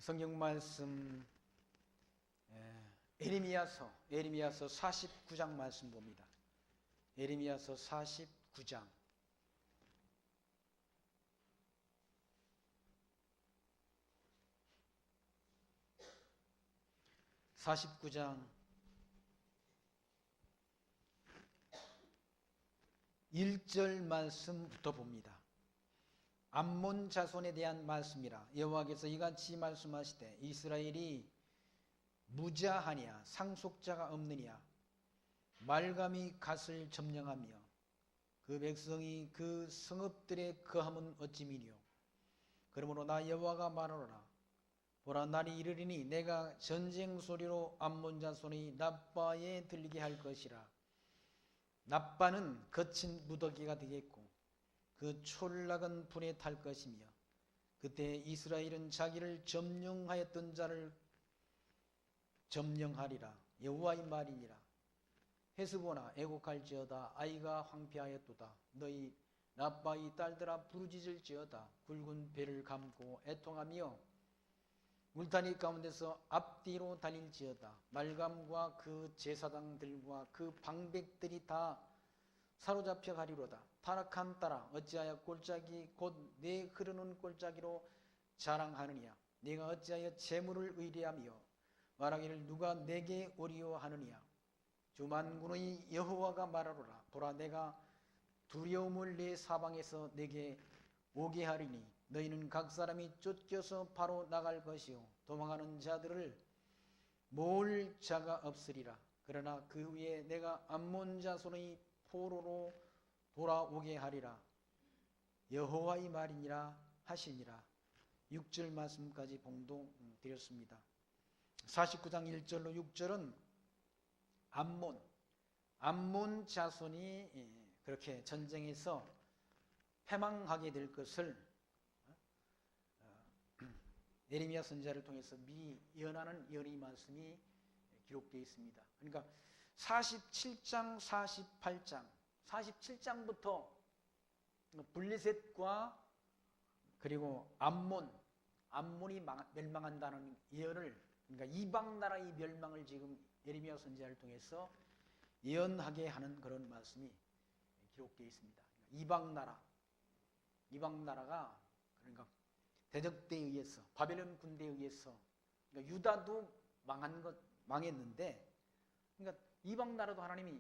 성경 말씀 에레미야서 49장 말씀 봅니다. 에레미야서 49장 1절 말씀부터 봅니다. 암몬 자손에 대한 말씀이라. 여호와께서 이같이 말씀하시되 이스라엘이 무자하냐 상속자가 없느냐 말감이 갓을 점령하며 그 백성이 그 성읍들의 거함은 어찌 미뇨. 그러므로 나 여호와가 말하노라. 보라, 날이 이르리니 내가 전쟁 소리로 암몬 자손의 납바에 들리게 할 것이라. 납바는 거친 무더기가 되겠고 그 촐락은 불에 탈 것이며 그때 이스라엘은 자기를 점령하였던 자를 점령하리라. 여호와의 말이니라. 헤스보나 애곡할지어다. 아이가 황폐하였도다. 너희 납바의 딸들아 부르짖을지어다. 굵은 배를 감고 애통하며 울타리 가운데서 앞뒤로 달릴지어다. 말감과 그 제사장들과 그 방백들이 다 사로잡혀 가리로다. 타락한 딸아 어찌하여 골짜기 곧 내 흐르는 골짜기로 자랑하느냐. 네가 어찌하여 재물을 의뢰하며 말하기를 누가 내게 오리오 하느냐. 주 만군의 여호와가 말하노라. 보라, 내가 두려움을 내 사방에서 내게 오게 하리니 너희는 각 사람이 쫓겨서 바로 나갈 것이요 도망하는 자들을 모을 자가 없으리라. 그러나 그 후에 내가 암몬 자손의 포로로 돌아오게 하리라. 여호와의 말이니라 하시니라. 6절 말씀까지 봉독드렸습니다. 49장 1절로 6절은 암몬 자손이 그렇게 전쟁에서 패망하게 될 것을 에레미야 선지자를 통해서 미리 예언하는 예언의 말씀이 기록되어 있습니다. 그러니까 47장, 48장, 47장부터 블레셋과 그리고 암몬이 멸망한다는 예언을, 그러니까 이방 나라의 멸망을 지금 에레미야 선지자를 통해서 예언하게 하는 그런 말씀이 기록되어 있습니다. 이방 나라가 그러니까 대적대에 의해서, 바벨론 군대에 의해서, 그러니까 유다도 망했는데, 그러니까 이방 나라도 하나님이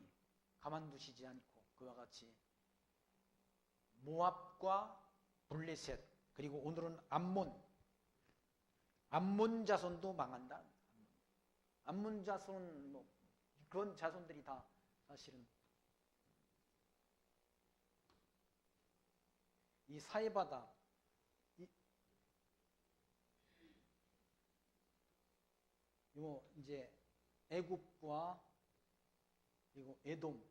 가만두시지 않고 그와 같이 모압과 블레셋, 그리고 오늘은 암몬 자손도 망한다. 암몬 자손, 그런 자손들이 다 사실은 이 사해바다, 이제 애굽과 그리고 에돔,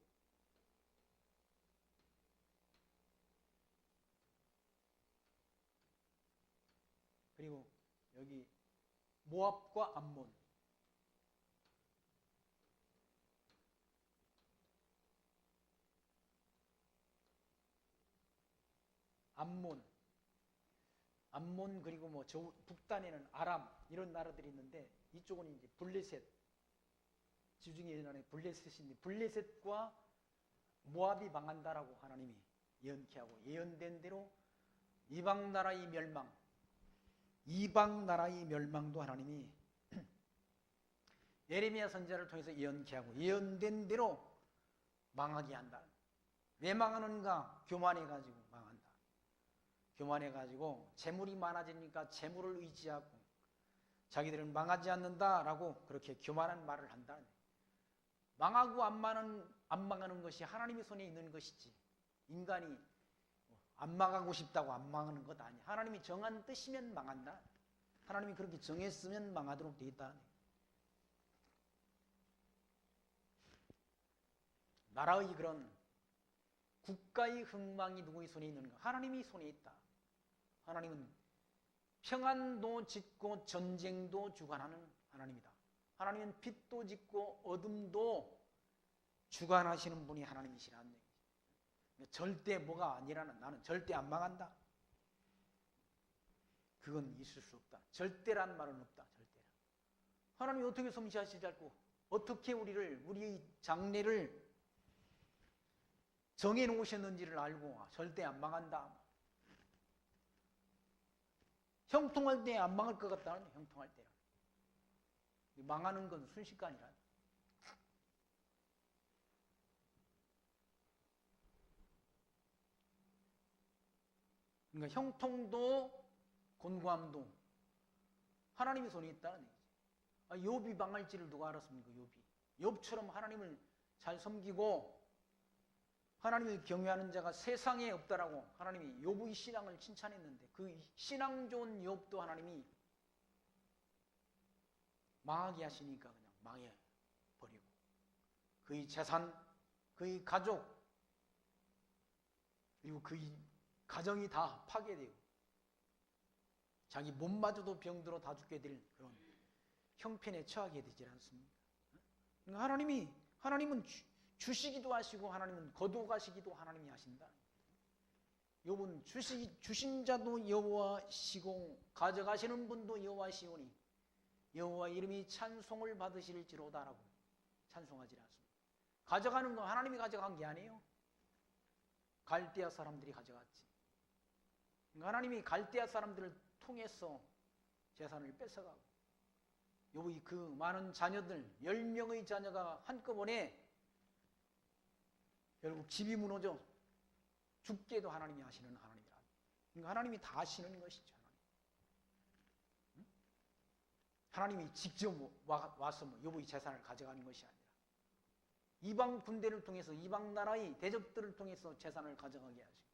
그리고 여기 모압과 암몬 그리고 뭐 저 북단에는 아람 이런 나라들이 있는데 이쪽은 이제 블레셋, 지중해 연안에 블레셋인데 블레셋과 모압이 망한다라고 하나님이 예언케 하고 예언된 대로 이방 나라의 멸망도 하나님이 예레미야 선지자를 통해서 예언케 하고 예언된 대로 망하게 한다. 왜 망하는가? 교만해가지고 망한다. 교만해가지고 재물이 많아지니까 재물을 의지하고 자기들은 망하지 않는다라고 그렇게 교만한 말을 한다. 망하고 안 망하는 것이 하나님의 손에 있는 것이지 인간이 안 망하고 싶다고 안 망하는 것 아니야. 하나님이 정한 뜻이면 망한다. 하나님이 그렇게 정했으면 망하도록 되어 있다. 나라의 그런 국가의 흥망이 누구의 손에 있는가? 하나님의 손에 있다. 하나님은 평안도 짓고 전쟁도 주관하는 하나님이다. 하나님은 빛도 짓고 어둠도 주관하시는 분이 하나님이시라는 얘기죠. 절대 뭐가 아니라는, 나는 절대 안 망한다. 그건 있을 수 없다. 절대란 말은 없다. 절대. 하나님이 어떻게 섭리하실지 알고 어떻게 우리의 장래를 정해놓으셨는지를 알고 절대 안 망한다. 형통할 때 안 망할 것 같다는 거예요. 형통할 때. 망하는 건 순식간이라. 그러니까 형통도 곤고함도 하나님의 손에 있다는 얘기죠. 욥이 망할지를 누가 알았습니까? 욥처럼 하나님을 잘 섬기고 하나님을 경외하는 자가 세상에 없다라고 하나님이 욥의 신앙을 칭찬했는데 그 신앙 좋은 욥도 하나님이 망하게 하시니까 그냥 망해버리고 그의 재산, 그의 가족 그리고 그의 가정이 다 파괴되고 자기 몸마저도 병들어 다 죽게 될 그런 형편에 처하게 되지 않습니까? 그러니까 하나님은 주시기도 하시고 하나님은 거두가시기도 하나님이 하신다. 욥은 주신 자도 여호와시고 가져가시는 분도 여호와시오니 여호와 이름이 찬송을 받으실지로다라고 찬송하지 않습니다. 가져가는 건 하나님이 가져간 게 아니에요. 갈대아 사람들이 가져갔지. 그러니까 하나님이 갈대아 사람들을 통해서 재산을 뺏어가고 욥의 그 많은 자녀들 10명의 자녀가 한꺼번에 결국 집이 무너져 죽게도 하나님이 하시는 하나님이라. 그러니까 하나님이 다 하시는 것이죠. 하나님이 직접 와서 욥의 재산을 가져가는 것이 아니라 이방 군대를 통해서 이방 나라의 대적들을 통해서 재산을 가져가게 하시고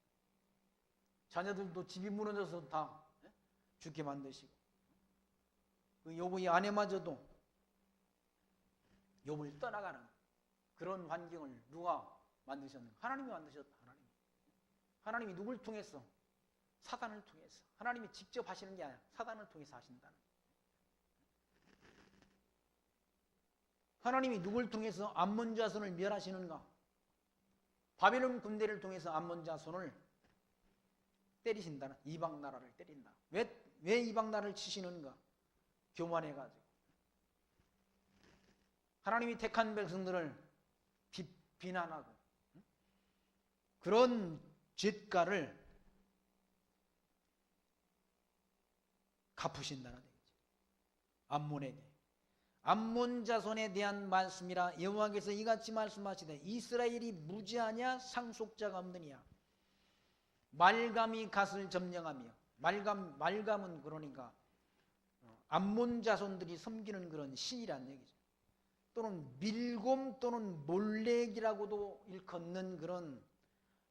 자녀들도 집이 무너져서 다 죽게 만드시고 그 욥의 아내마저도 욥을 떠나가는 그런 환경을 누가 만드셨는가? 하나님이 만드셨다. 하나님이 누굴 통해서? 사단을 통해서. 하나님이 직접 하시는 게 아니라 사단을 통해서 하신다는 거예요. 하나님이 누굴 통해서 암몬 자손을 멸하시는가? 바벨론 군대를 통해서 암몬 자손을 때리신다는, 이방 나라를 때린다. 왜 이방 나라를 치시는가? 교만해가지고 하나님이 택한 백성들을 비난하고 그런 죄가를 갚으신다는 얘기죠. 암몬에게. 암몬 자손에 대한 말씀이라 여호와께서 이같이 말씀하시되 이스라엘이 무지하냐 상속자가 없느냐 말감이 갓을 점령하며 말감은 그러니까 암몬 자손들이 섬기는 그런 신이란 얘기죠. 또는 밀곰 또는 몰렉이라고도 일컫는 그런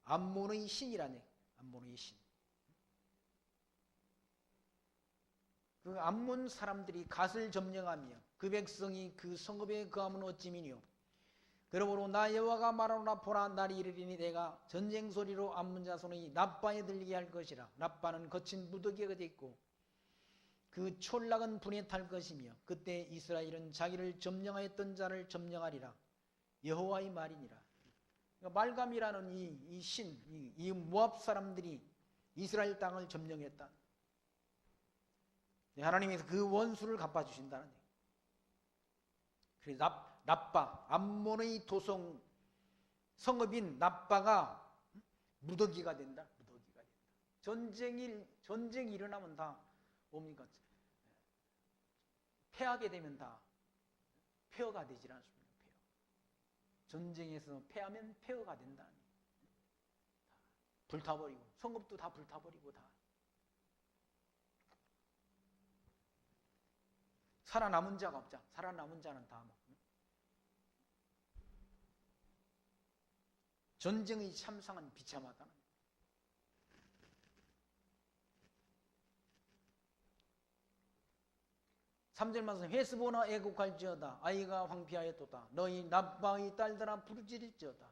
암몬의 신이란 얘기. 암몬의 신. 그 암몬 사람들이 갓을 점령하며 그 백성이 그 성읍에 거하면 어찌미뇨. 그러므로 나 여호와가 말하노라 보라 날이 이르리니 내가 전쟁 소리로 암몬 자손의 납바에 들리게 할 것이라. 납바는 거친 무더기가 되있고 그 촌락은 분에 탈 것이며 그때 이스라엘은 자기를 점령하였던 자를 점령하리라. 여호와의 말이니라. 그러니까 말감이라는 이 신, 이 모압 사람들이 이스라엘 땅을 점령했다. 하나님께서 그 원수를 갚아주신다는 얘기예요. 그래서 납바, 암몬의 도성 성읍인 납바가 무더기가 된다. 무더기가 된다. 전쟁이 일어나면 다 뭡니까? 패하게 되면 다 폐허가 되질 않습니다. 폐허. 전쟁에서 패하면 폐허가 된다. 불타버리고 성읍도 다 불타버리고 다 살아남은 자가 없자. 살아남은 자는 다 전쟁의 참상은 비참하다는 거예요. 3절 말씀 헤스보나 애곡할지어다 아이가 황폐하였도다 너희 납바의 딸들아 부르짖을지어다.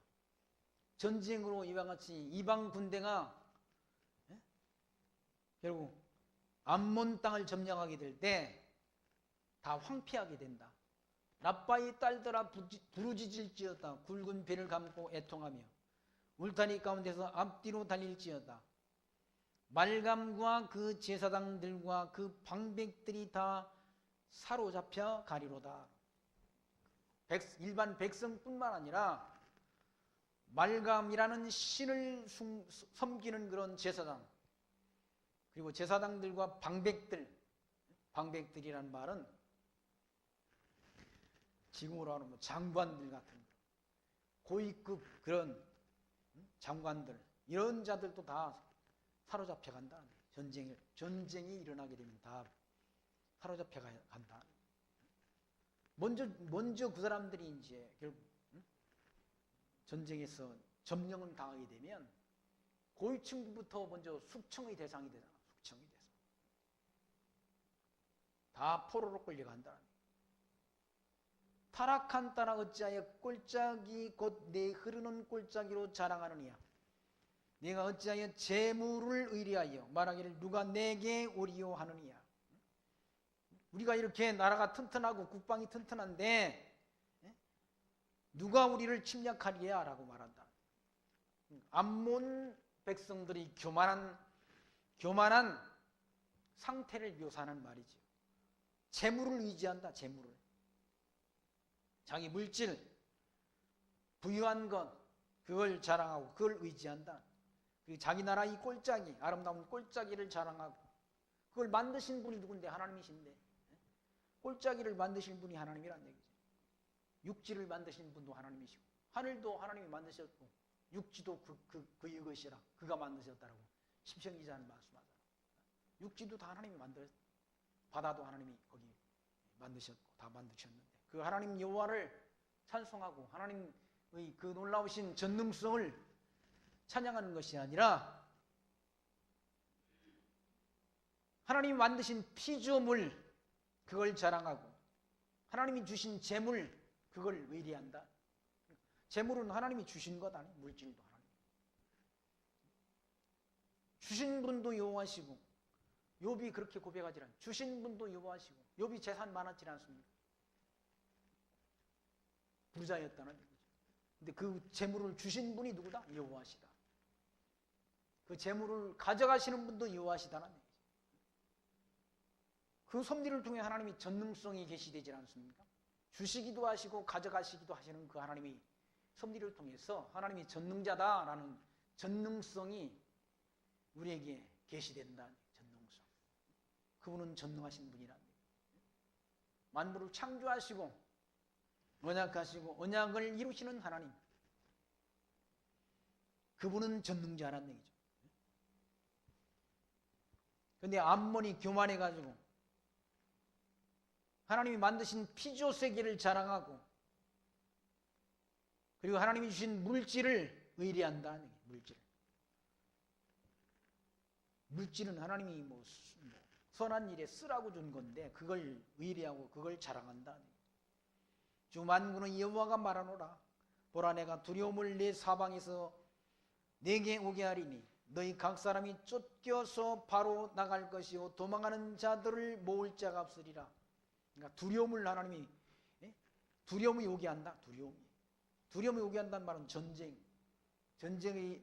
전쟁으로 이와 같이 이방 군대가 결국 암몬 땅을 점령하게 될 때 다 황폐하게 된다. 납바의 딸들아 부르짖을지어다 굵은 배를 감고 애통하며 울타리 가운데서 앞뒤로 달릴지어다. 말감과 그 제사장들과 그 방백들이 다 사로잡혀 가리로다. 일반 백성뿐만 아니라 말감이라는 신을 섬기는 그런 제사장, 그리고 제사장들과 방백들이란 말은 지금으로 하면 장관들 같은 고위급 그런 장관들, 이런 자들도 다 사로잡혀 간다. 전쟁이 일어나게 되면 다 사로잡혀 간다. 먼저 그 사람들이 이제 결국 전쟁에서 점령을 당하게 되면 고위층부터 먼저 숙청의 대상이 되잖아. 숙청이 돼서 다 포로로 끌려간다. 타락한 딸아 어찌하여 꼴짝이 곧 내 흐르는 꼴짝이로 자랑하느냐. 내가 어찌하여 재물을 의리하여 말하기를 누가 내게 오리요 하느냐. 우리가 이렇게 나라가 튼튼하고 국방이 튼튼한데 누가 우리를 침략하리야 라고 말한다. 암몬 백성들이 교만한 상태를 묘사하는 말이죠. 재물을 의지한다. 재물을. 자기 물질, 부유한 것, 그걸 자랑하고 그걸 의지한다. 그리고 자기 나라 이 꼴짝이, 아름다운 꼴짝이를 자랑하고, 그걸 만드신 분이 누군데? 하나님이신데. 꼴짝이를 만드신 분이 하나님이란 얘기죠. 육지를 만드신 분도 하나님이시고, 하늘도 하나님이 만드셨고, 육지도 그의 것이라 그가 만드셨다라고 시편 기자는 말씀하잖아요. 육지도 다 하나님이 만들었고, 바다도 하나님이 거기 만드셨고 다 만드셨는데, 그 하나님 여호와를 찬송하고 하나님의 그 놀라우신 전능성을 찬양하는 것이 아니라 하나님이 만드신 피조물, 그걸 자랑하고 하나님이 주신 재물, 그걸 의리한다. 재물은 하나님이 주신 것 아니에요. 물질도 하나님 주신 분도 여호와시고, 욥이 그렇게 고백하지 않아요. 주신 분도 여호와시고, 욥이 재산 많았지 않습니까? 부자였다는 얘기죠. 근데 그 재물을 주신 분이 누구다? 여호와시다. 그 재물을 가져가시는 분도 여호와시다는 얘기죠. 그 섭리를 통해 하나님이 전능성이 계시되지 않습니까? 주시기도 하시고 가져가시기도 하시는 그 하나님이 섭리를 통해서 하나님이 전능자다라는 전능성이 우리에게 계시된다는 전능성. 그분은 전능하신 분이라는 얘기죠. 만물을 창조하시고 언약하시고 언약을 이루시는 하나님, 그분은 전능자라는 얘기죠. 그런데 암몬이 교만해가지고 하나님이 만드신 피조 세계를 자랑하고, 그리고 하나님이 주신 물질을 의리한다는 얘기예요. 물질은 하나님이 선한 일에 쓰라고 준 건데 그걸 의리하고 그걸 자랑한다는 얘기예요. 주 만군의 여호와가 말하노라. 보라, 내가 두려움을 내 사방에서 내게 오게 하리니 너희 각 사람이 쫓겨서 바로 나갈 것이요 도망하는 자들을 모을 자가 없으리라. 그러니까 두려움을 하나님이, 두려움이 오게 한다. 두려움이 오게 한다는 말은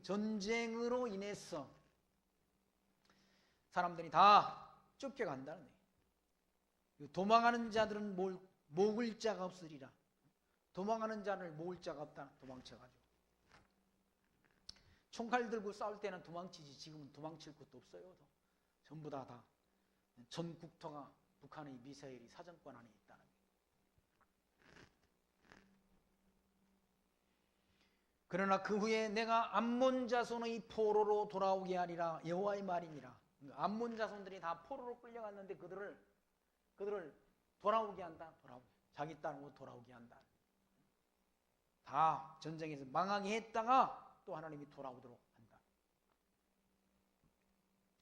전쟁으로 인해서 사람들이 다 쫓겨간다는 얘기예요. 도망하는 자들은 모을 자가 없으리라. 도망하는 자를 모을 자가 없다. 도망쳐가지고 총칼 들고 싸울 때는 도망치지, 지금은 도망칠 것도 없어요. 전부 다 전 국토가 북한의 미사일이 사정권 안에 있다는 거예요. 그러나 그 후에 내가 암몬 자손의 포로로 돌아오게 하리라. 여호와의 말이니라. 암몬 자손들이 다 포로로 끌려갔는데 그들을 돌아오게 한다. 자기 땅으로 돌아오게 한다. 다 전쟁에서 망하게 했다가 또 하나님이 돌아오도록 한다.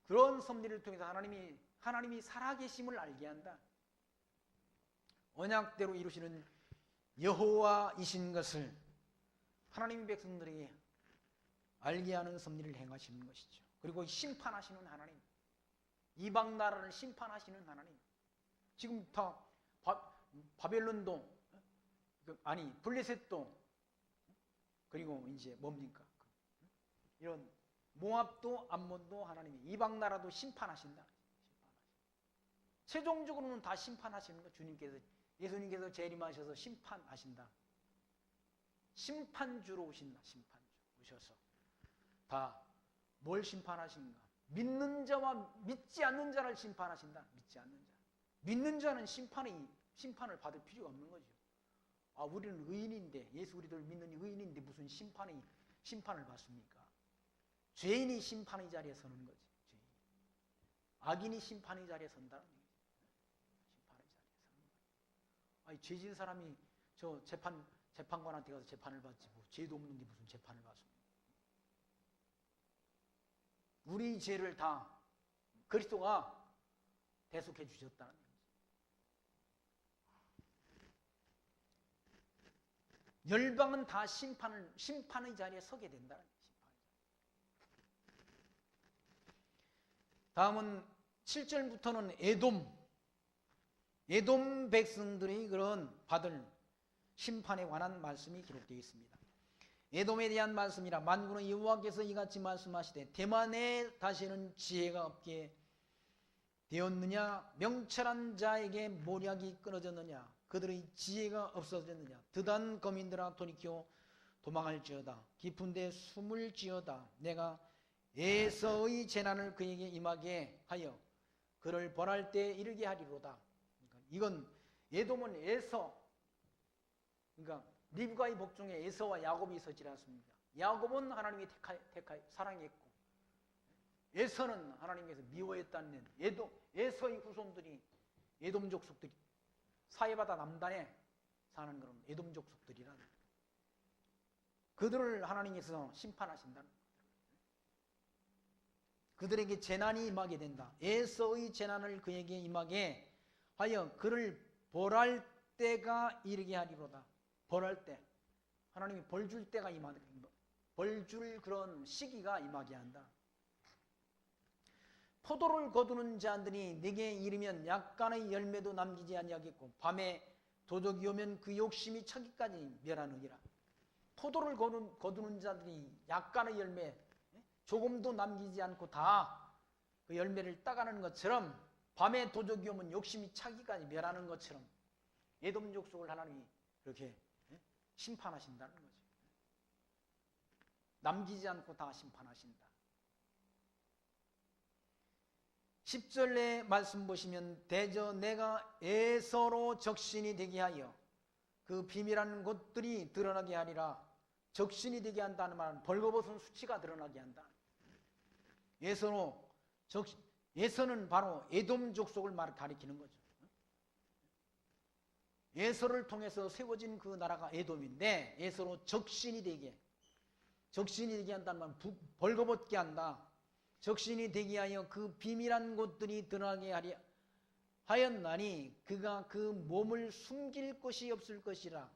그런 섭리를 통해서 하나님이 살아계심을 알게 한다. 언약대로 이루시는 여호와이신 것을 하나님의 백성들에게 알게 하는 섭리를 행하시는 것이죠. 그리고 심판하시는 하나님, 이방 나라를 심판하시는 하나님. 지금 다 바벨론도, 블레셋도, 그리고 이제 뭡니까? 이런 모압도 암몬도 하나님이 이방 나라도 심판하신다. 최종적으로는 다 심판하시는 거. 주님께서 예수님께서 재림하셔서 심판하신다. 심판주로 오신다. 심판주 오셔서 다 뭘 심판하신가? 믿는 자와 믿지 않는 자를 심판하신다. 믿지 않는 자. 믿는 자는 심판을 받을 필요가 없는 거죠. 아, 우리는 의인인데, 예수 우리들 믿는 의인인데 무슨 심판을 받습니까? 죄인이 심판의 자리에 서는 거지. 죄인. 악인이 심판의 자리에 선다는 얘기죠. 심판의 자리에 서는 거예요. 아니, 죄진 사람이 저 재판관한테 가서 재판을 받지, 뭐 죄도 없는데 무슨 재판을 받습니까? 우리 죄를 다 그리스도가 대속해 주셨다는 거죠. 열방은 다 심판의 자리에 서게 된다는 거예요. 다음은 7절부터는 에돔 백성들이 그런 받을 심판에 관한 말씀이 기록되어 있습니다. 에돔에 대한 말씀이라 만군의 여호와께서 이같이 말씀하시되 대만에 다시는 지혜가 없게 되었느냐? 명철한 자에게 모략이 끊어졌느냐? 그들의 지혜가 없어졌느냐? 드단 거민들아 돌이켜 도망할지어다. 깊은 데 숨을지어다. 내가 에서의 재난을 그에게 임하게 하여 그를 벌할 때 이르게 하리로다. 그러니까 이건 에돔은 에서, 그러니까 리브가의 복중에 에서와 야곱이 있었지 않습니까? 야곱은 하나님이 사랑했고 에서는 하나님께서 미워했다는 에서의 후손들이 에돔 족속들이 사해바다 남단에 사는 그런 에돔 족속들이라는 그들을 하나님께서 심판하신다는 거예요. 그들에게 재난이 임하게 된다. 에서의 재난을 그에게 임하게 하여 그를 벌할 때가 이르게 하리로다. 벌할 때, 하나님이 벌 줄 때가 벌 줄 그런 시기가 임하게 한다. 포도를 거두는 자들이 내게 이르면 약간의 열매도 남기지 아니하겠고 밤에 도적이 오면 그 욕심이 차기까지 멸하느니라. 포도를 거두는 자들이 약간의 열매 조금도 남기지 않고 다 그 열매를 따가는 것처럼 밤에 도적이 오면 욕심이 차기까지 멸하는 것처럼 에돔 족속을 하나님이 그렇게 심판하신다는 거죠. 남기지 않고 다 심판하신다. 10절의 말씀 보시면 대저 내가 에서로 적신이 되게 하여 그 비밀한 곳들이 드러나게 하리라. 적신이 되게 한다는 말은 벌거벗은 수치가 드러나게 한다. 에서는 바로 에돔 족속을 가리키는 거죠. 에서를 통해서 세워진 그 나라가 에돔인데 에서로 적신이 되게 한다는 말은 벌거벗게 한다. 적신이 되게 하여 그 비밀한 곳들이 드러나게 하였나니 그가 그 몸을 숨길 곳이 없을 것이라.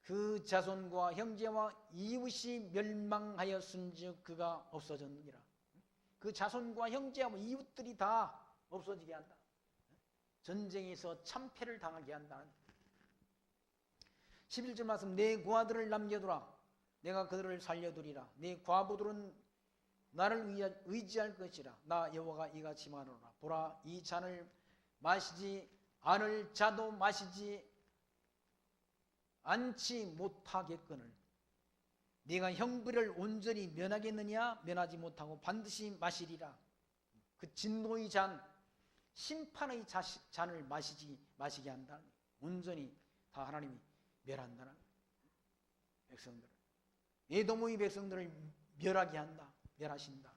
그 자손과 형제와 이웃이 멸망하였은즉 그가 없어졌느니라. 그 자손과 형제와 이웃들이 다 없어지게 한다. 전쟁에서 참패를 당하게 한다. 11절 말씀 내 고아들을 남겨두라. 내가 그들을 살려두리라. 내 과부들은 나를 의지할 것이라. 나 여호와가 이같이 말하노라. 보라 이 잔을 마시지 않을 자도 마시지 않지 못하겠거늘 네가 형벌을 온전히 면하겠느냐? 면하지 못하고 반드시 마시리라. 그 진노의 잔, 심판의 잔을 마시게 한다. 온전히 다 하나님이 멸한다는 백성들을, 에돔의 백성들을 멸하게 한다. 멸하신다.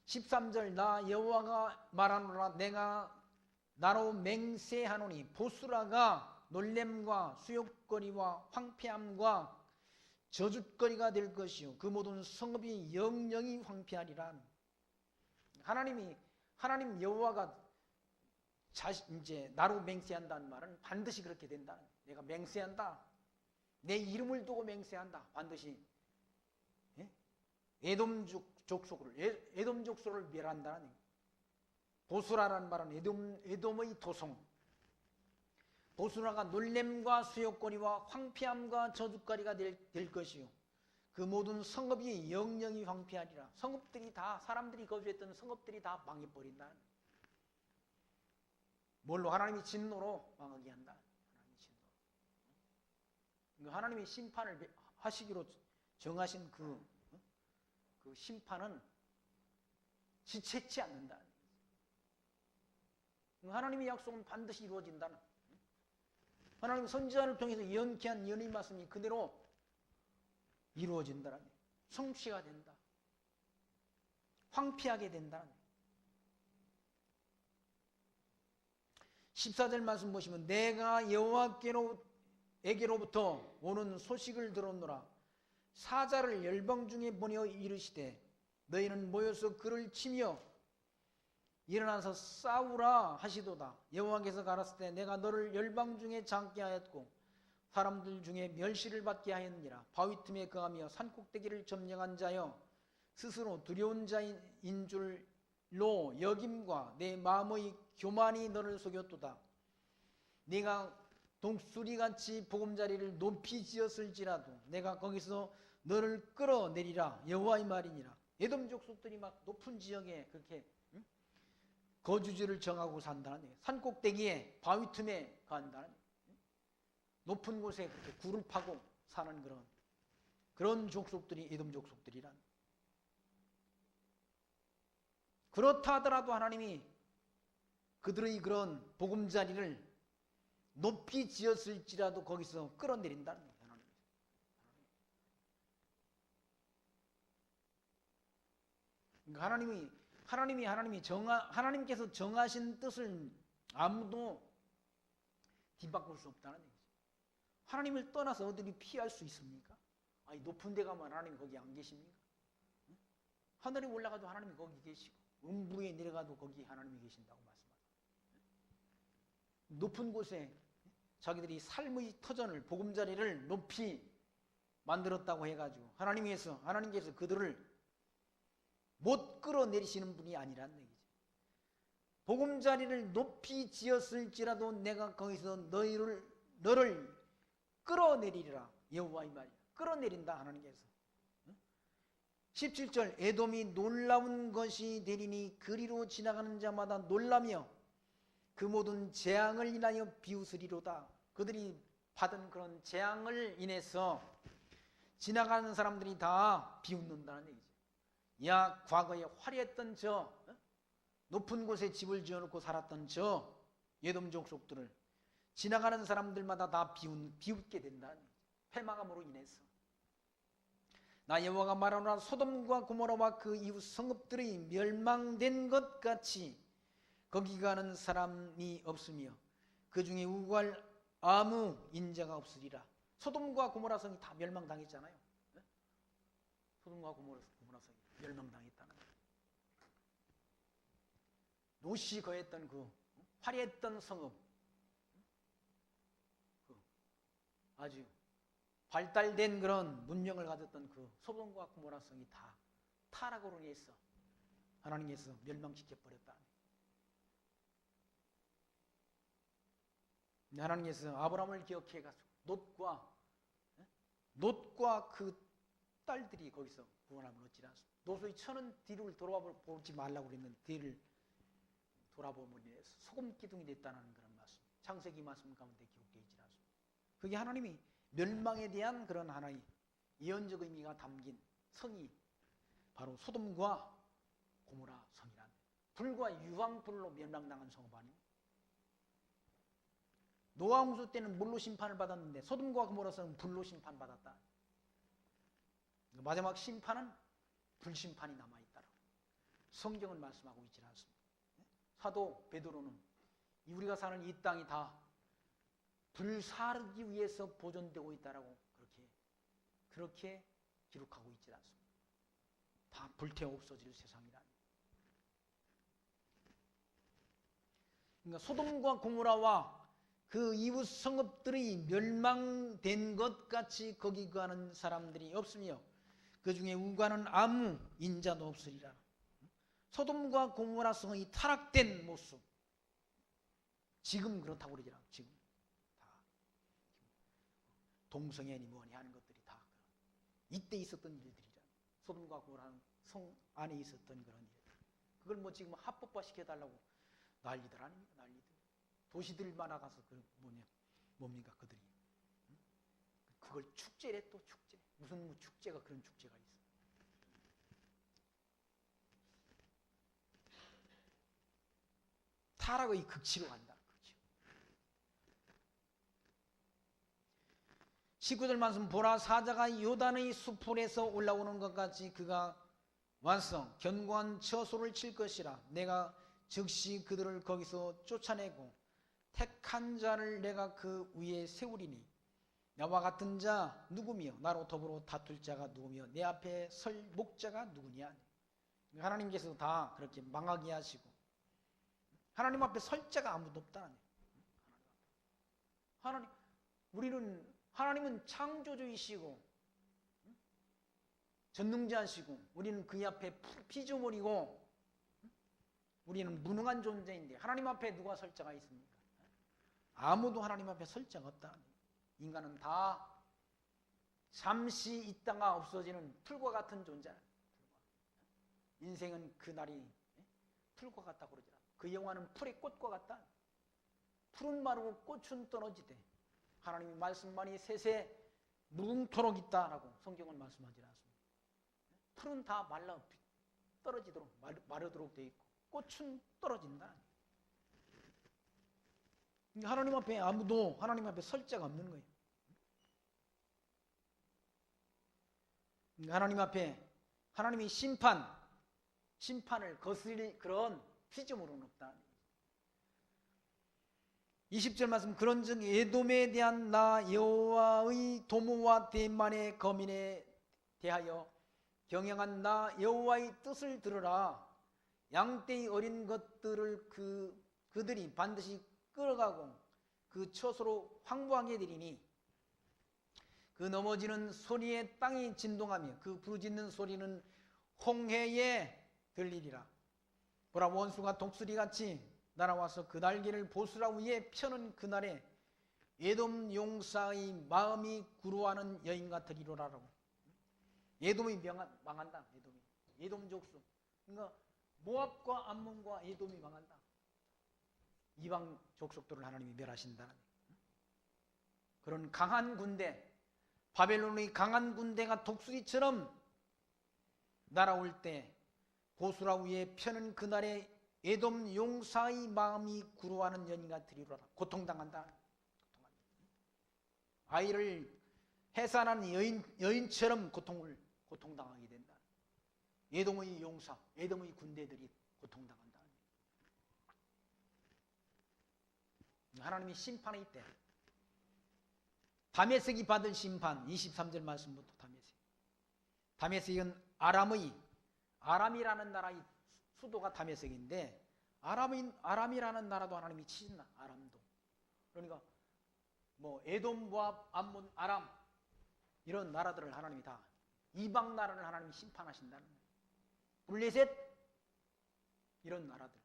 13절 나 여호와가 말하노라. 내가 나로 맹세하노니 보스라가 놀램과 수욕거리와 황폐함과 저주거리가 될 것이요 그 모든 성읍이 영영이 황폐하리라. 하나님 여호와가 이제 나로 맹세한다는 말은 반드시 그렇게 된다. 내가 맹세한다. 내 이름을 두고 맹세한다. 반드시 에돔 족속을 멸한다는 얘기. 보스라라는 말은 에돔의 도성. 보스라가 놀램과 수욕거리와 황폐함과 저주거리가 될 것이요 그 모든 성읍이 영영이 황폐하리라. 성읍들이 다, 사람들이 거주했던 성읍들이 다 망해버린다. 뭘로? 하나님이 진노로 망하게 한다. 하나님이 진노. 그러니까 하나님이 심판을 하시기로 정하신 그 심판은 지체치 않는다. 하나님의 약속은 반드시 이루어진다는. 하나님 선지자를 통해서 예언케한 예언의 말씀이 그대로 이루어진다는. 성취가 된다. 황폐하게 된다는. 14절 말씀 보시면 내가 여호와께로부터 오는 소식을 들었노라. 사자를 열방 중에 보내어 이르시되 너희는 모여서 그를 치며 일어나서 싸우라 하시도다. 여호와께서 가라사대 때 내가 너를 열방 중에 장게 하였고 사람들 중에 멸시를 받게 하였느니라. 바위 틈에 거하며 산꼭대기를 점령한 자여 스스로 두려운 자인 줄로 여김과 내 마음의 교만이 너를 속였도다. 네가 독수리같이 보금자리를 높이 지었을지라도 내가 거기서 너를 끌어내리라. 여호와의 말이니라. 에돔 족속들이 막 높은 지역에 그렇게 거주지를 정하고 산다는 얘기예요. 산꼭대기에 바위 틈에 간다는 얘기예요. 높은 곳에 그렇게 굴을 파고 사는 그런 족속들이 에돔 족속들이란. 그렇다 하더라도 하나님이 그들의 그런 보금자리를 높이 지었을지라도 거기서 끌어내린다는 거예요. 하나님께서 정하신 뜻을 아무도 뒤바꿀 수 없다는 얘기죠. 하나님을 떠나서 어디를 피할 수 있습니까? 아니, 높은 데 가면 하나님이 거기 안 계십니까? 하늘에 올라가도 하나님이 거기 계시고 음부에 내려가도 거기 하나님이 계신다고 말씀하세요. 높은 곳에 자기들이 삶의 터전을, 보금자리를 높이 만들었다고 해가지고 하나님께서 그들을 못 끌어내리시는 분이 아니라는 얘기죠. 보금자리를 높이 지었을지라도 내가 거기서 너를 끌어내리리라. 여호와의 말이야. 끌어내린다 하나님께서. 17절 에돔이 놀라운 것이 되리니 그리로 지나가는 자마다 놀라며 그 모든 재앙을 인하여 비웃으리로다. 그들이 받은 그런 재앙을 인해서 지나가는 사람들이 다 비웃는다는 얘기죠. 야, 과거에 화려했던 높은 곳에 집을 지어놓고 살았던 에돔 족속들을 지나가는 사람들마다 다 비웃게 된다는 얘기죠. 패망함으로 인해서. 나 여호와가 말하노라. 소돔과 고모라와 그 이웃 성읍들이 멸망된 것 같이 거기 가는 사람이 없으며 그 중에 우구할 아무 인자가 없으리라. 소돔과 고모라 성이 다 멸망당했잖아요. 소돔과 고모라 성이 멸망당했다는 거예요. 롯이 거했던 그 화려했던 성읍, 아주 발달된 그런 문명을 가졌던 그 소돔과 고모라 성이 다 타락으로 인해서 하나님께서 멸망시켜버렸다. 하나님께서 아브라함을 기억해가지고 롯과 그 딸들이 거기서 구원함을 얻지 않습니다. 롯의 처는 뒤를 돌아보지 말라고 그랬는데 뒤를 돌아보면 인해서 소금 기둥이 됐다는 그런 말씀. 창세기 말씀 가운데 기록되어 있지 않습니다. 그게 하나님이 멸망에 대한 그런 하나의 예언적 의미가 담긴 성이 바로 소돔과 고모라 성이란, 불과 유황불로 멸망당한 성읍 아닙니까? 노아 홍수 때는 물로 심판을 받았는데 소돔과 고모라 성은 불로 심판받았다. 마지막 심판은 불심판이 남아있다라고 성경은 말씀하고 있지 않습니다. 사도 베드로는 우리가 사는 이 땅이 다 불사르기 위해서 보존되고 있다라고 그렇게 기록하고 있지 않습니다. 다 불태워 없어질 세상이라. 그러니까 소돔과 고모라와 그 이웃 성읍들이 멸망된 것 같이 거기 가는 사람들이 없으며 그 중에 우가는 아무 인자도 없으리라. 소돔과 고모라 성의 타락된 모습, 지금 그렇다고 그러더라. 지금 다 동성애니 뭐니 하는 것들이 다 이때 있었던 일들이잖아. 소돔과 고모라는 성 안에 있었던 그런 일들. 그걸 뭐 지금 합법화 시켜달라고 난리들 아닙니까? 난리들. 도시들마다 가서 그 뭡니까 그들이. 응? 그걸 축제래 또 축제. 무슨 뭐 축제가 그런 축제가 있어. 타락의 극치로 간다. 극치로. 19절 말씀 보라 사자가 요단의 수풀에서 올라오는 것 같이 그가 와서 견고한 처소를 칠 것이라. 내가 즉시 그들을 거기서 쫓아내고 택한 자를 내가 그 위에 세우리니 나와 같은 자 누구며 나로 더불어 다툴 자가 누구며 내 앞에 설 목자가 누구냐. 하나님께서 다 그렇게 망하게 하시고 하나님 앞에 설 자가 아무도 없다는 거예요. 하나님은 창조주이시고 전능자시고 우리는 그의 앞에 피조물이고 우리는 무능한 존재인데 하나님 앞에 누가 설 자가 있습니까? 아무도 하나님 앞에 설 자가 없다. 인간은 다 잠시 있다가 없어지는 풀과 같은 존재야. 인생은 그날이 풀과 같다고 그러더라. 그 영화는 풀의 꽃과 같다. 풀은 마르고 꽃은 떨어지되 하나님의 말씀만이 세세 무궁토록 있다라고 성경은 말씀하지 않습니다. 풀은 다 말라 떨어지도록 마르도록 되어 있고 꽃은 떨어진다. 하나님 앞에 아무도 하나님 앞에 설 자가 없는 거예요. 하나님 앞에 하나님이 심판을 거스릴 그런 피조물은 없다. 20절 말씀 그런즉 에돔에 대한 나 여호와의 도모와 대만의 거민에 대하여 경영한 나 여호와의 뜻을 들으라. 양떼의 어린 것들을 그들이 반드시 끌어가고 그 처소로 황무하게 되리니 그 넘어지는 소리에 땅이 진동하며 그 부르짖는 소리는 홍해에 들리리라. 보라 원수가 독수리같이 날아와서 그 날개를 보스라 위에 펴는 그날에 에돔 용사의 마음이 구루하는 여인 같으리로라라고. 에돔이 망한다. 에돔 족속. 그러니까 모압과 암몬과 에돔이 망한다. 이방 족속들을 하나님이 멸하신다는 그런 강한 군대, 바벨론의 강한 군대가 독수리처럼 날아올 때 보수라 위에 펴는 그날에 에돔 용사의 마음이 구루하는 여인 같으리로라. 고통당한다. 아이를 해산한 여인처럼 고통당하게 된다. 에돔의 용사, 에돔의 군대들이 고통당한다. 하나님이 심판이 있대. 다메섹이 받은 심판 23절 말씀부터 다메섹은 아람이라는 나라의 수도가 다메섹인데 아람이라는 나라도 하나님이 치신다. 아람도. 그러니까 뭐 에돔, 모압, 암몬, 아람 이런 나라들을 하나님이 다 이방 나라를 하나님이 심판하신다는 거예요. 블레셋 이런 나라들.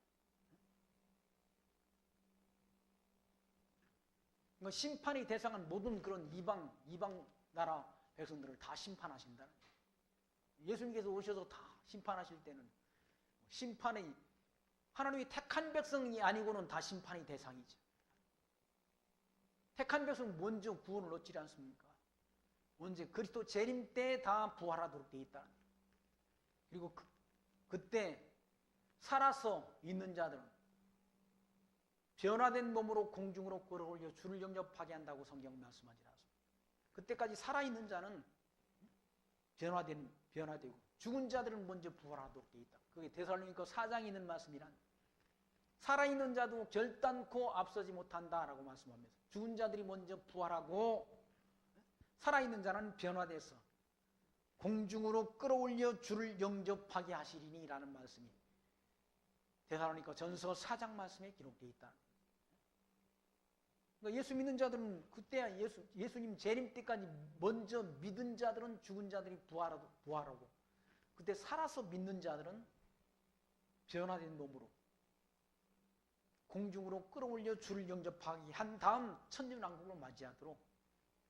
그러니까 심판의 대상은 모든 그런 이방 나라 백성들을 다 심판하신다는 거예요. 예수님께서 오셔서 다 심판하실 때는 심판의 하나님이 택한 백성이 아니고는 다 심판의 대상이죠. 택한 백성은 먼저 구원을 얻지 않습니까? 언제? 그리스도 재림 때 다 부활하도록 되어 있다. 그리고 그때 살아서 있는 자들은 변화된 몸으로 공중으로 끌어올려 주를 영접하게 한다고 성경은 말씀하지 않습니다. 그때까지 살아있는 자는 변화되고 죽은 자들은 먼저 부활하도록 되어 있다. 그게 데살로니가 4장에 있는 말씀이란 살아있는 자도 결단코 앞서지 못한다라고 말씀하면서 죽은 자들이 먼저 부활하고 살아있는 자는 변화돼서 공중으로 끌어올려 주를 영접하게 하시리니 라는 말씀이 데살로니가 전서 4장 말씀에 기록되어 있다. 그러니까 예수 믿는 자들은 그때야 예수님 재림 때까지 먼저 믿은 자들은 죽은 자들이 부활하고 그때 살아서 믿는 자들은 변화된 몸으로 공중으로 끌어올려 주를 영접하게 한 다음 천년왕국을 맞이하도록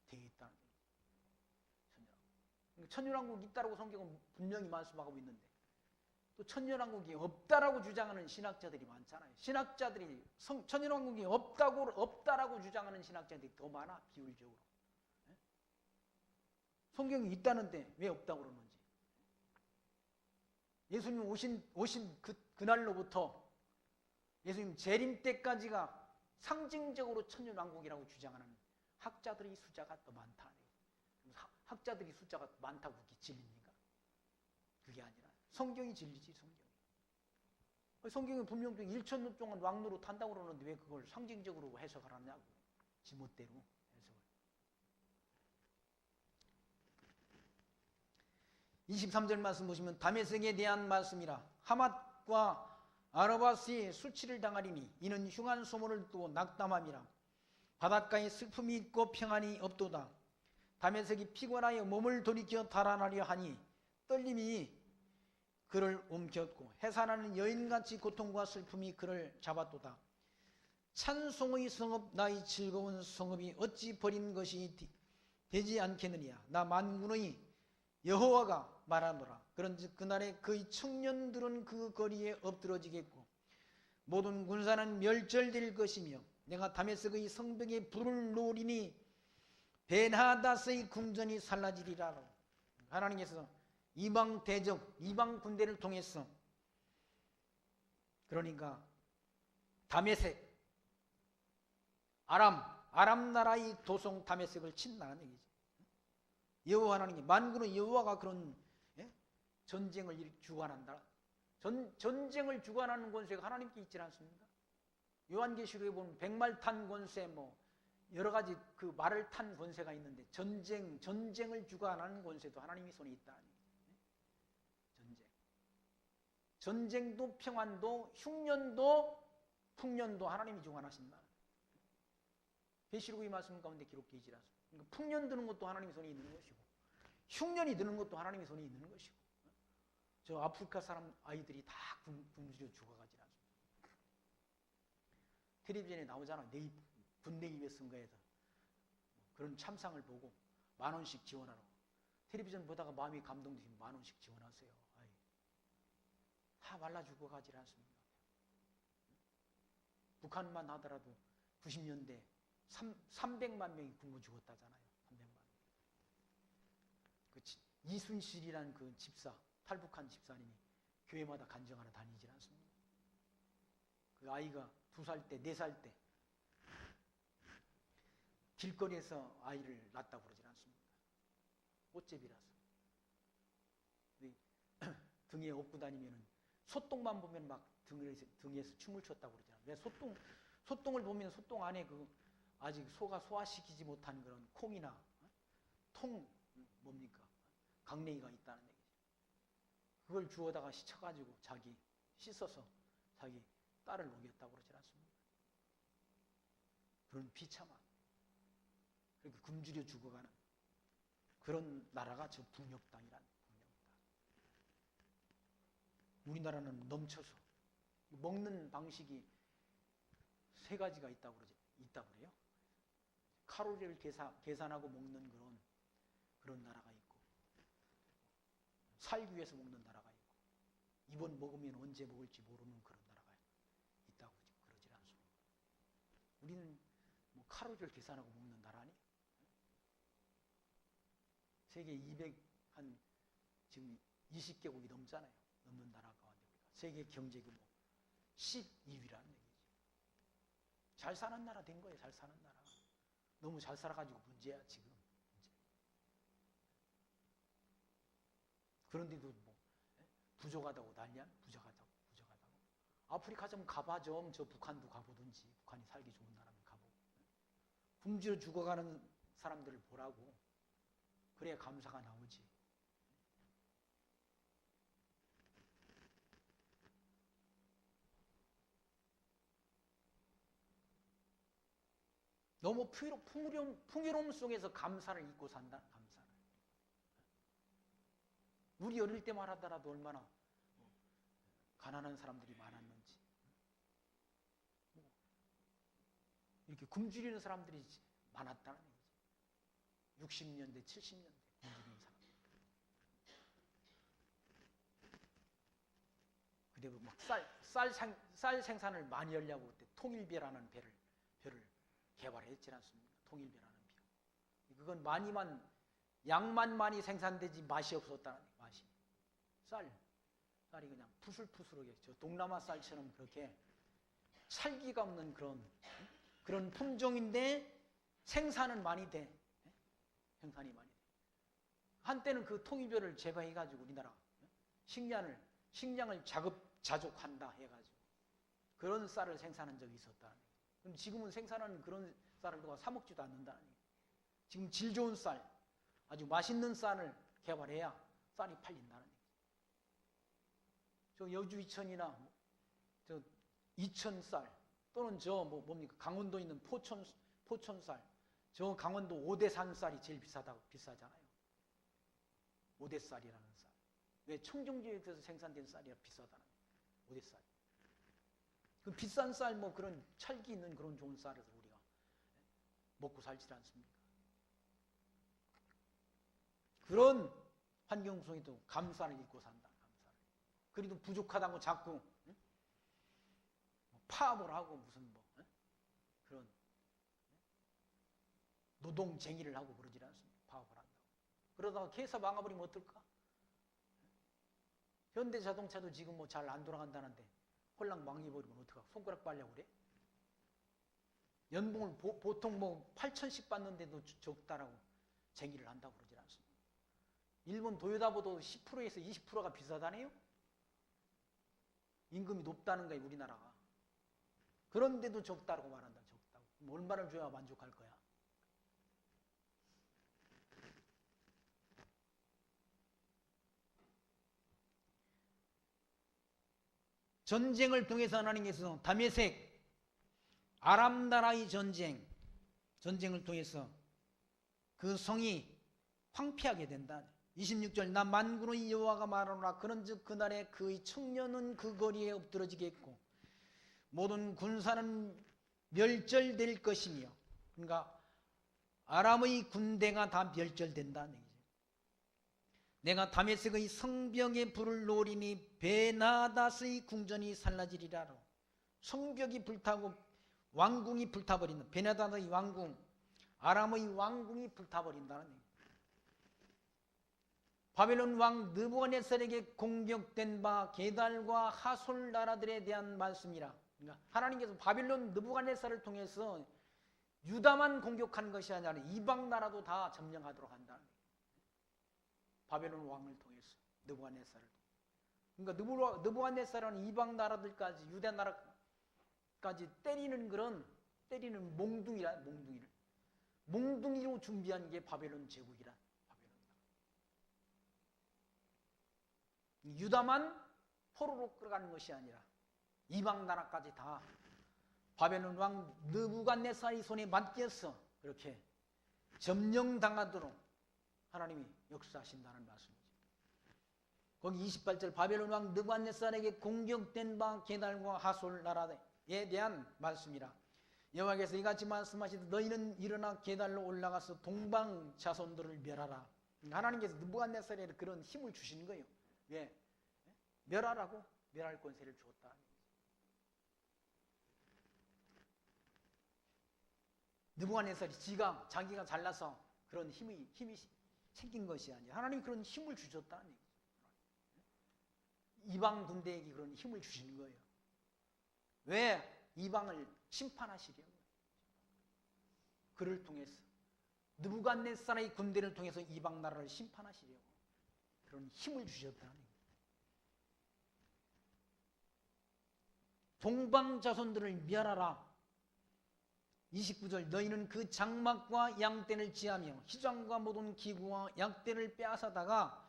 되어 있다는 거예요. 천년왕국이 있다라고 성경은 분명히 말씀하고 있는데 또 천년왕국이 없다라고 주장하는 신학자들이 많잖아요. 신학자들이 천년왕국이 없다라고 주장하는 신학자들이 더 많아, 비율적으로. 성경이 있다는데 왜 없다고 그러는지. 예수님 오신 그날로부터 예수님 재림 때까지가 상징적으로 천년왕국이라고 주장하는 학자들의 숫자가 더 많다. 학자들이 숫자가 많다고 그게 진리입니까? 그게 아니라 성경이 진리지, 성경이. 성경은 분명히 1,000년 동안 왕노로 탄다고 그러는데 왜 그걸 상징적으로 해석을 하냐고. 지멋대로 해석을. 23절 말씀 보시면 다메섹에 대한 말씀이라. 하맛과 아르바스에 수치를 당하리니 이는 흉한 소문을 두고 낙담함이라. 바닷가에 슬픔이 있고 평안이 없도다. 다메섹이 피곤하여 몸을 돌이켜 달아나려 하니 떨림이 그를 옮겼고 해산하는 여인같이 고통과 슬픔이 그를 잡았도다. 찬송의 성읍 나의 즐거운 성읍이 어찌 버린 것이 되지 않겠느냐. 나 만군의 여호와가 말하노라. 그런즉 그날에 그의 청년들은 그 거리에 엎드러지겠고 모든 군사는 멸절될 것이며 내가 다메섹의 성벽에 불을 놓으리니 벤하닷의 궁전이 살라지리라. 하나님께서 이방 대적, 이방 군대를 통해서 그러니까 다메섹, 아람 나라의 도성 다메섹을 친다는 얘기죠. 여호와 하나님이 만군의 여호와가 그런 전쟁을 주관한다. 전쟁을 주관하는 권세가 하나님께 있지 않습니까? 요한계시록에 보면 백말탄 권세 여러 가지 그 말을 탄 권세가 있는데 전쟁을 주관하는 권세도 하나님의 손에 있다. 전쟁도 평안도 흉년도 풍년도 하나님이 주관하신다. 계시록의 말씀 가운데 기록되어 있지 않습니까? 그러니까 풍년 드는 것도 하나님의 손에 있는 것이고 흉년이 드는 것도 하나님의 손에 있는 것이고 저 아프리카 사람 아이들이 다 굶주려 죽어가지 않습니까? 텔레비전에 나오잖아. 군대 입에 선거에서 그런 참상을 보고 10,000원씩 지원하라고. 텔레비전 보다가 마음이 감동되시면 10,000원씩 지원하세요. 아이, 다 말라 죽어가지 않습니까? 북한만 하더라도 90년대 300만 명이 굶어 죽었다잖아요. 300만 명. 그 이순실이라는 그 집사, 탈북한 집사님이 교회마다 간증하러 다니지 않습니까? 그 아이가 2살 때, 4살 때 길거리에서 아이를 낳았다고 그러지 않습니까? 꽃제비라서. 등에 업고 다니면은 소똥만 보면 막 등에서 춤을 췄다고 그러잖아요. 왜 소똥을 보면 소똥 안에 그 아직 소가 소화시키지 못한 그런 콩이나 뭡니까? 강냉이가 있다는 얘기죠. 그걸 주워다가 씻어가지고 씻어서 자기 딸을 먹였다고 그러지 않습니까? 그런 비참한, 그렇게 굶주려 죽어가는 그런 나라가 저 북녘땅이란 북녘땅. 우리나라는 넘쳐서 먹는 방식이 3가지가 있다고 그래요. 칼로리를 계산하고 먹는 그런 나라가 있고, 살기 위해서 먹는 나라가 있고, 이번 먹으면 언제 먹을지 모르는 그런 나라가 있다고 그러질 않습니다. 우리는 칼로리를 계산하고 먹는 나라 아니에요? 세계 지금 20개국이 넘잖아요. 넘는 나라 가운데 세계 경제 규모 12위라는 얘기죠. 잘 사는 나라 된 거예요. 잘 사는 나라. 너무 잘 살아가지고 문제야 지금. 그런데도 부족하다고 난리야. 부족하다고. 아프리카 좀 가봐 좀. 저 북한도 가보든지. 북한이 살기 좋은 나라면 가보고. 굶주려 죽어가는 사람들을 보라고. 그래야 감사가 나오지. 너무 풍요로움 속에서 감사를 잊고 산다. 감사를. 우리 어릴 때만 하더라도 얼마나 가난한 사람들이 많았는지. 이렇게 굶주리는 사람들이 많았다는 얘기죠. 60년대, 70년대 굶주리는 사람들. 그때 막 쌀 생산을 많이 하려고 그때 통일배라는 배를 개발했지 않습니까? 통일배라는 배. 그건 양만 많이 생산되지 맛이 없었다는 맛이. 쌀이 그냥 푸슬푸슬하게 저 동남아 쌀처럼 그렇게 찰기가 없는 그런 품종인데 생산은 많이 돼. 생산이 많이 돼. 한때는 그 통일배를 제거해가지고 우리나라 식량을 자족한다 해가지고 그런 쌀을 생산한 적이 있었다. 그럼 지금은 생산하는 그런 쌀을 누가 사 먹지도 않는다는 얘기예요. 지금 질 좋은 쌀, 아주 맛있는 쌀을 개발해야 쌀이 팔린다는 얘기죠. 저 여주 이천이나 저 이천 쌀 또는 뭡니까 강원도에 있는 포천 쌀, 저 강원도 오대산 쌀이 제일 비싸잖아요. 오대쌀이라는 쌀. 왜 청정지역에서 생산된 쌀이라 비싸다는 거예요. 오대쌀. 그 비싼 쌀 그런 찰기 있는 그런 좋은 쌀을 우리가 먹고 살지 않습니까? 그런 환경 속에도 감사를 잃고 산다. 감사를. 그래도 부족하다고 자꾸 파업을 하고 무슨 그런 노동쟁의를 하고 그러지 않습니까? 파업을 한다고. 그러다가 회사 망해버리면 어떨까? 현대자동차도 지금 잘 안 돌아간다는데 홀랑 망해버리면 어떡하고 손가락 빨려고 그래? 연봉을 보통 8천씩 받는데도 적다라고 쟁의를 한다고 그러지 않습니까? 일본 도요타보다 10%에서 20%가 비싸다네요? 임금이 높다는 거예요, 우리나라가. 그런데도 적다라고 말한다, 적다고. 그럼 얼마를 줘야 만족할 거야? 전쟁을 통해서 하나님께서 다메섹 아람 나라의 전쟁을 통해서 그 성이 황폐하게 된다. 26절 나 만군의 여호와가 말하노라 그런즉 그날에 그의 청년은 그 거리에 엎드러지겠고 모든 군사는 멸절될 것이며, 그러니까 아람의 군대가 다 멸절된다는 얘기죠. 내가 다메섹의 성벽에 불을 놓으리니 베나닷의 궁전이 살라지리라. 성벽이 불타고 왕궁이 불타버린다. 베나닷의 왕궁, 아람의 왕궁이 불타버린다는 얘기죠. 바벨론 왕 느부갓네살에게 공격된 바 게달과 하솔 나라들에 대한 말씀이라. 그러니까 하나님께서 바벨론 느부갓네살을 통해서 유다만 공격한 것이 아니라 이방 나라도 다 점령하도록 한다. 바벨론 왕을 통해서 느부갓네살을. 그러니까 느부갓네살은 이방 나라들까지 유다 나라까지 때리는 몽둥이로 준비한 게 바벨론 제국이라. 유다만 포로로 끌어가는 것이 아니라 이방 나라까지 다 바벨론 왕 느부갓네살의 손에 맡겨서 그렇게 점령당하도록 하나님이 역사하신다는 말씀이죠. 거기 28절 바벨론 왕 느부갓네살에게 공격된 바 게달과 하솔 나라에 대한 말씀이라. 여호와께서 이같이 말씀하시되 너희는 일어나 게달로 올라가서 동방 자손들을 멸하라. 하나님께서 느부갓네살에 그런 힘을 주시는 거예요. 왜? 멸하라고 멸할 권세를 주었다. 느부갓네살이 자기가 잘나서 그런 힘이 생긴 것이 아니라 하나님이 그런 힘을 주셨다는 얘기죠. 이방 군대에게 그런 힘을 주시는 거예요. 왜? 이방을 심판하시려고. 그를 통해서 느부갓네살의 군대를 통해서 이방 나라를 심판하시려고 그런 힘을 주셨다는 얘기죠. 동방 자손들을 멸하라. 29절 너희는 그 장막과 양떼를 지하며 희장과 모든 기구와 약대를 빼앗아다가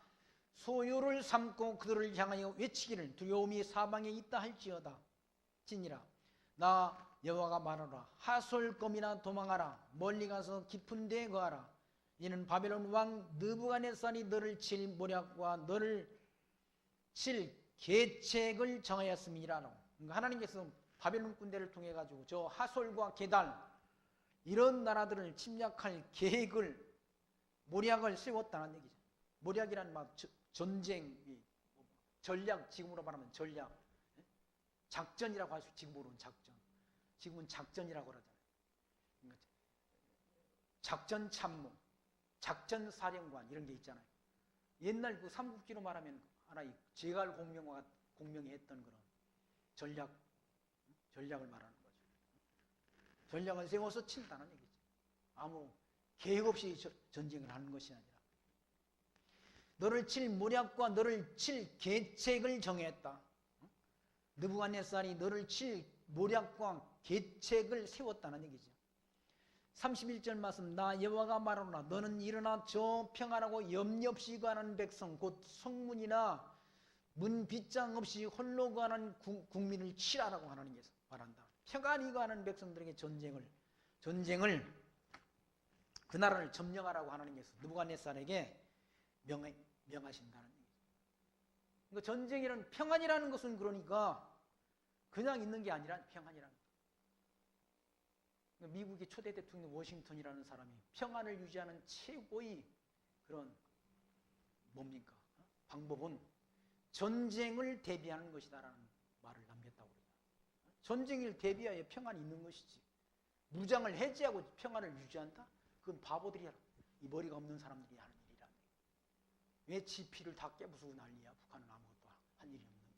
소유를 삼고 그들을 향하여 외치기를 두려움이 사방에 있다 할지어다. 지니라 나 여호와가 말하노라 하솔검이나 도망하라. 멀리 가서 깊은 데에 거하라. 이는 바벨론 왕 느부갓네살이 너를 칠 모략과 너를 칠 계책을 정하였음이라노. 그러니까 하나님께서 바벨론 군대를 통해 가지고 저 하솔과 게달 이런 나라들을 침략할 계획을 모략을 세웠다는 얘기죠. 모략이란 전쟁 전략, 지금으로 말하면 전략. 작전이라고 할 수, 지금으로는 작전. 지금은 작전이라고 그러잖아요. 그러니까 작전 참모, 작전 사령관 이런 게 있잖아요. 옛날 그 삼국지로 말하면 하나의 제갈 공명이 했던 그런 전략을 말하는 거죠. 전략을 세워서 친다는 얘기죠. 아무 계획 없이 전쟁을 하는 것이 아니라 너를 칠 모략과 너를 칠 계책을 정했다. 느부갓네살이 너를 칠 모략과 계책을 세웠다는 얘기죠. 31절 말씀, 나 여호와가 말하노라 너는 일어나 저 평안하고 염려 없이 가는 백성 곧 성문이나 문 빗장 없이 홀로 가는 국민을 치라라고 하나님께서 말한다. 평안히 가는 백성들에게 전쟁을 그 나라를 점령하라고 하나님께서 느부갓네살에게 명하신다는 얘기죠. 그러니까 전쟁이라는 평안이라는 것은 그러니까 그냥 있는 게 아니라 평안이라는 거예요. 미국의 초대 대통령 워싱턴이라는 사람이 평안을 유지하는 최고의 그런 뭡니까? 방법은 전쟁을 대비하는 것이다라는 말을 남겼다고 그래요. 전쟁을 대비하여 평안이 있는 것이지. 무장을 해제하고 평안을 유지한다? 그건 바보들이야. 이 머리가 없는 사람들이 하는 일이란 말이에요. 왜 지피를 다 깨부수고 난리야? 북한은 아무것도 한 일이 없는데.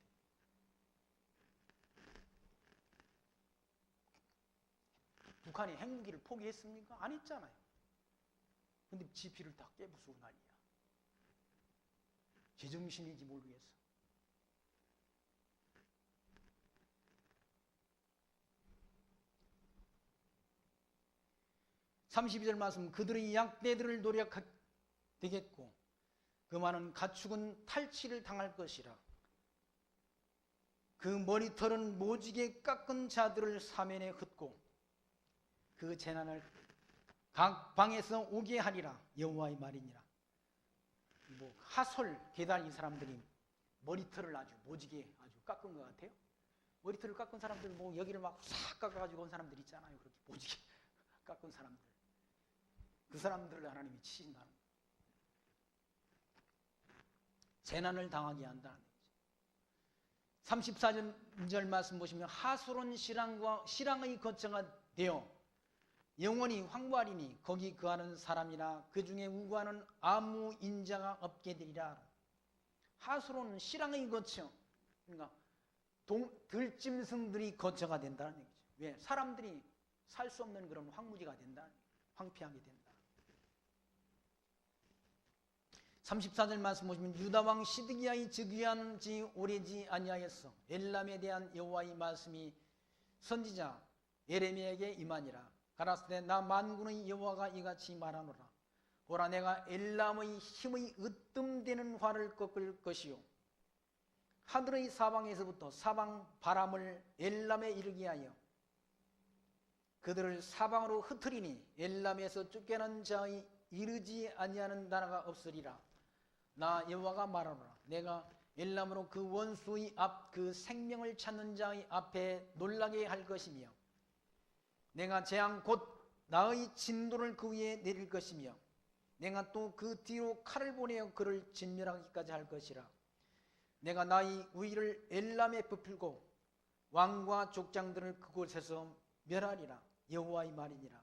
북한이 핵무기를 포기했습니까? 안 했잖아요. 근데 지피를 다 깨부수고 난리야. 제정신인지 모르겠어. (32절) 말씀, 그들의 약대들을 노력되겠고 그 많은 가축은 탈취를 당할 것이라. 그 머리털은 모지게 깎은 자들을 사면에 흩고 그 재난을 각 방에서 오게 하리라. 여호와의 말이니라. 뭐 하솔 게달 이 사람들이 머리털을 아주 모지게 아주 깎은 것 같아요. 머리털을 깎은 사람들 뭐 여기를 막 싹 깎아가지고 온 사람들 있잖아요. 그렇게 모지게 깎은 사람들. 그 사람들을 하나님이 치신다는 거예요. 재난을 당하게 한다는 거죠. 34절 말씀 보시면 하솔은 실랑의 거처가 되어 영원히 황무하리니 거기 거하는 사람이나 그 중에 우고하는 아무 인자가 없게 되리라. 하솔은 실랑의 거처, 그러니까 들짐승들이 거처가 된다는 얘기죠. 왜? 사람들이 살 수 없는 그런 황무지가 된다, 황폐하게 된다. 34절 말씀 보시면 유다왕 시드기야의 즉위한 지 오래지 아니하였어. 엘람에 대한 여호와의 말씀이 선지자 예레미야에게 임하니라. 가라사대 나 만군의 여호와가 이같이 말하노라. 보라 내가 엘람의 힘의 으뜸되는 활을 꺾을 것이요 하늘의 사방에서부터 사방 바람을 엘람에 이르게 하여 그들을 사방으로 흩으리니 엘람에서 쫓겨난 자의 이르지 아니하는 나라가 없으리라. 나 여호와가 말하노라. 내가 엘람으로 그 원수의 앞 그 생명을 찾는 자의 앞에 놀라게 할 것이며 내가 재앙 곧 나의 진노를 그 위에 내릴 것이며 내가 또 그 뒤로 칼을 보내어 그를 진멸하기까지 할 것이라. 내가 나의 우위를 엘람에 부풀고 왕과 족장들을 그곳에서 멸하리라. 여호와의 말이니라.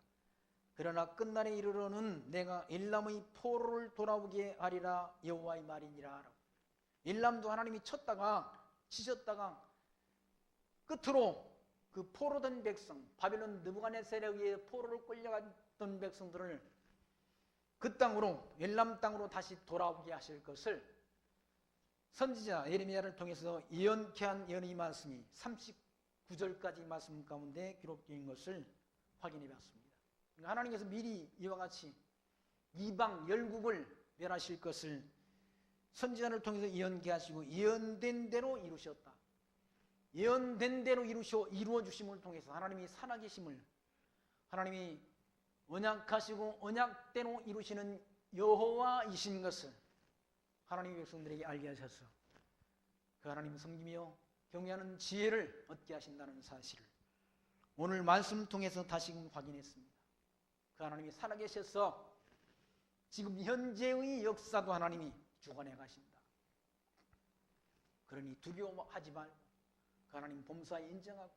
그러나 끝날에 이르러는 내가 엘람의 포로를 돌아오게 하리라. 여호와의 말이니라. 엘람도 하나님이 쳤다가 치셨다가 끝으로 그 포로된 백성, 바벨론 느부갓네살에 의해 포로를 끌려갔던 백성들을 그 땅으로, 엘람 땅으로 다시 돌아오게 하실 것을 선지자 예레미야를 통해서 예언케 한 예언의 말씀이 39절까지 말씀 가운데 기록된 것을 확인해 봤습니다. 그러니까 하나님께서 미리 이와 같이 이방 열국을 멸하실 것을 선지자를 통해서 예언케 하시고 예언된 대로 이루셨다. 예언된 대로 이루어 주심을 통해서 하나님이 살아계심을, 하나님이 언약하시고 언약대로 이루시는 여호와이신 것을 하나님의 백성들에게 알게 하셔서 그 하나님을 섬기며 경외하는 지혜를 얻게 하신다는 사실을 오늘 말씀 통해서 다시금 확인했습니다. 그 하나님이 살아계셔서 지금 현재의 역사도 하나님이 주관해 가신다. 그러니 두려워하지 말고 그 하나님 범사에 인정하고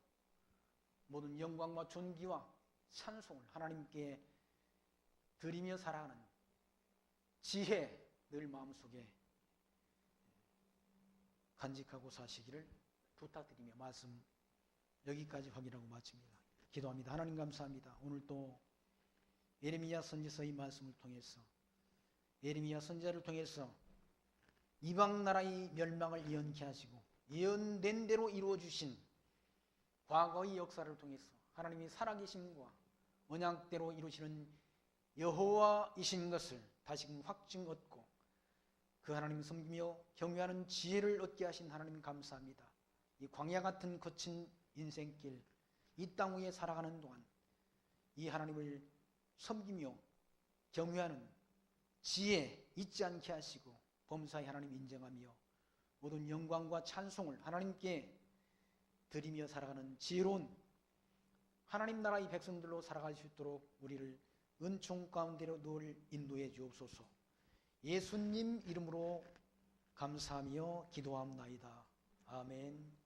모든 영광과 존귀와 찬송을 하나님께 드리며 살아가는 지혜 늘 마음속에 간직하고 사시기를 부탁드리며 말씀 여기까지 확인하고 마칩니다. 기도합니다. 하나님 감사합니다. 오늘 또 예레미야 선지서의 말씀을 통해서 예레미야 선지자를 통해서 이방 나라의 멸망을 예언케 하시고 예언된 대로 이루어 주신 과거의 역사를 통해서 하나님이 살아계심과 언약대로 이루시는 여호와이신 것을 다시금 확증 얻고 그 하나님 섬기며 경외하는 지혜를 얻게 하신 하나님 감사합니다. 이 광야 같은 거친 인생길 이 땅 위에 살아가는 동안 이 하나님을 섬기며 경외하는 지혜 잊지 않게 하시고 범사의 하나님 인정하며 모든 영광과 찬송을 하나님께 드리며 살아가는 지혜로운 하나님 나라의 백성들로 살아갈 수 있도록 우리를 은총 가운데로 늘 인도해 주옵소서. 예수님 이름으로 감사하며 기도합나이다. 아멘.